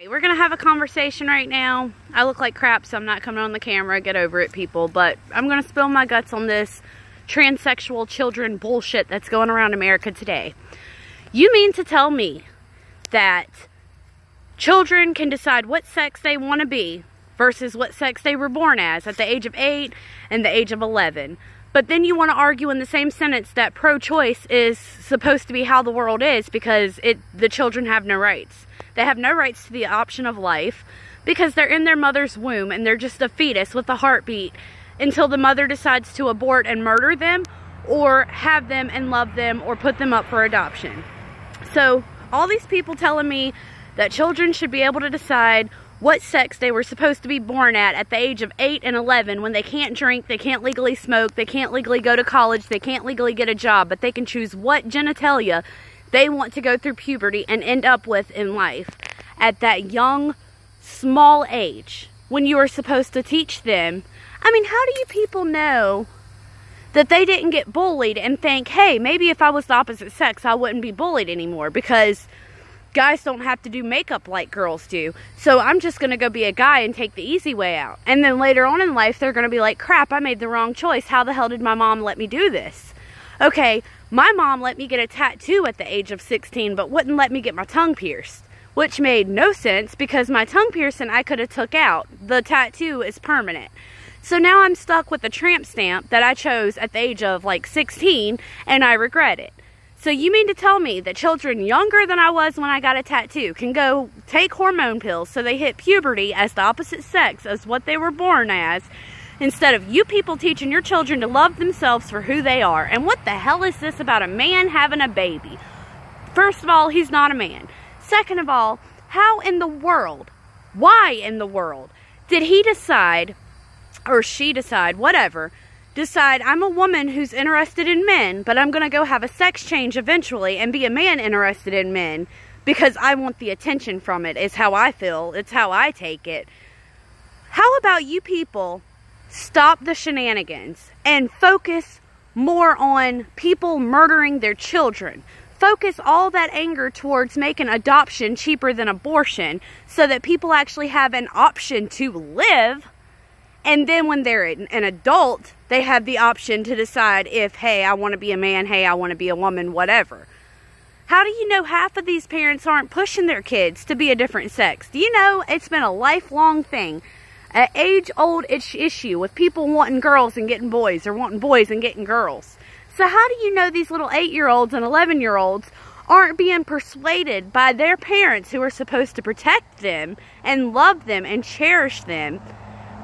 We're gonna have a conversation right now. I look like crap, so I'm not coming on the camera. Get over it, people. But I'm gonna spill my guts on this transsexual children bullshit that's going around America today. You mean to tell me that children can decide what sex they want to be versus what sex they were born as at the age of 8 and the age of 11? But then you want to argue in the same sentence that pro-choice is supposed to be how the world is because the children have no rights. They have no rights to the option of life because they're in their mother's womb and they're just a fetus with a heartbeat until the mother decides to abort and murder them or have them and love them or put them up for adoption. So all these people telling me that children should be able to decide what sex they were supposed to be born at the age of 8 and 11 when they can't drink, they can't legally smoke, they can't legally go to college, they can't legally get a job, but they can choose what genitalia they want to go through puberty and end up with in life at that young, small age when you are supposed to teach them. I mean, how do you people know that they didn't get bullied and think, hey, maybe if I was the opposite sex, I wouldn't be bullied anymore because guys don't have to do makeup like girls do. So I'm just going to go be a guy and take the easy way out. And then later on in life, they're going to be like, crap, I made the wrong choice. How the hell did my mom let me do this? Okay, my mom let me get a tattoo at the age of 16, but wouldn't let me get my tongue pierced, which made no sense because my tongue piercing I could have took out. The tattoo is permanent. So now I'm stuck with a tramp stamp that I chose at the age of like 16 and I regret it. So you mean to tell me that children younger than I was when I got a tattoo can go take hormone pills so they hit puberty as the opposite sex as what they were born as, instead of you people teaching your children to love themselves for who they are? And what the hell is this about a man having a baby? First of all, he's not a man. Second of all, how in the world, why in the world did he decide, or she decide, whatever, decide I'm a woman who's interested in men, but I'm going to go have a sex change eventually and be a man interested in men because I want the attention from it, is how I feel. It's how I take it. How about you people stop the shenanigans and focus more on people murdering their children? Focus all that anger towards making adoption cheaper than abortion so that people actually have an option to live. And then when they're an adult, they have the option to decide if, hey, I want to be a man, hey, I want to be a woman, whatever. How do you know half of these parents aren't pushing their kids to be a different sex? Do you know it's been a lifelong thing, an age-old issue with people wanting girls and getting boys or wanting boys and getting girls? So how do you know these little 8-year-olds and 11-year-olds aren't being persuaded by their parents who are supposed to protect them and love them and cherish them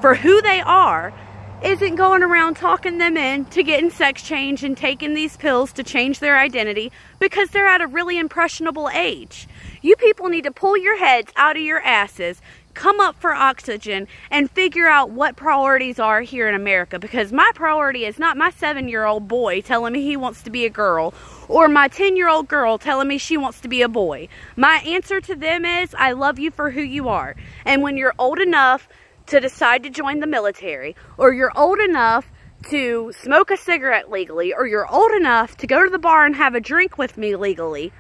for who they are, isn't going around talking them into getting sex change and taking these pills to change their identity because they're at a really impressionable age? You people need to pull your heads out of your asses, come up for oxygen, and figure out what priorities are here in America, because my priority is not my 7-year-old boy telling me he wants to be a girl or my 10-year-old girl telling me she wants to be a boy. My answer to them is, I love you for who you are. And when you're old enough to decide to join the military, or you're old enough to smoke a cigarette legally, or you're old enough to go to the bar and have a drink with me legally,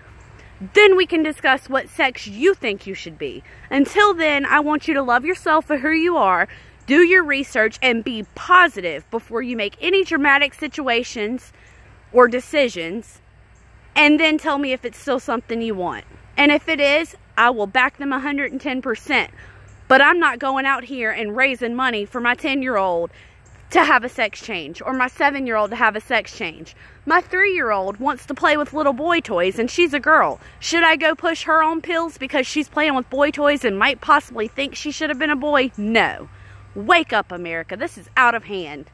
then we can discuss what sex you think you should be. Until then, I want you to love yourself for who you are, do your research, and be positive before you make any dramatic situations or decisions, and then tell me if it's still something you want. And if it is, I will back them 110%. But I'm not going out here and raising money for my 10-year-old to have a sex change, or my 7-year-old to have a sex change. My 3-year-old wants to play with little boy toys and she's a girl. Should I go push her on pills because she's playing with boy toys and might possibly think she should have been a boy? No. Wake up, America. This is out of hand.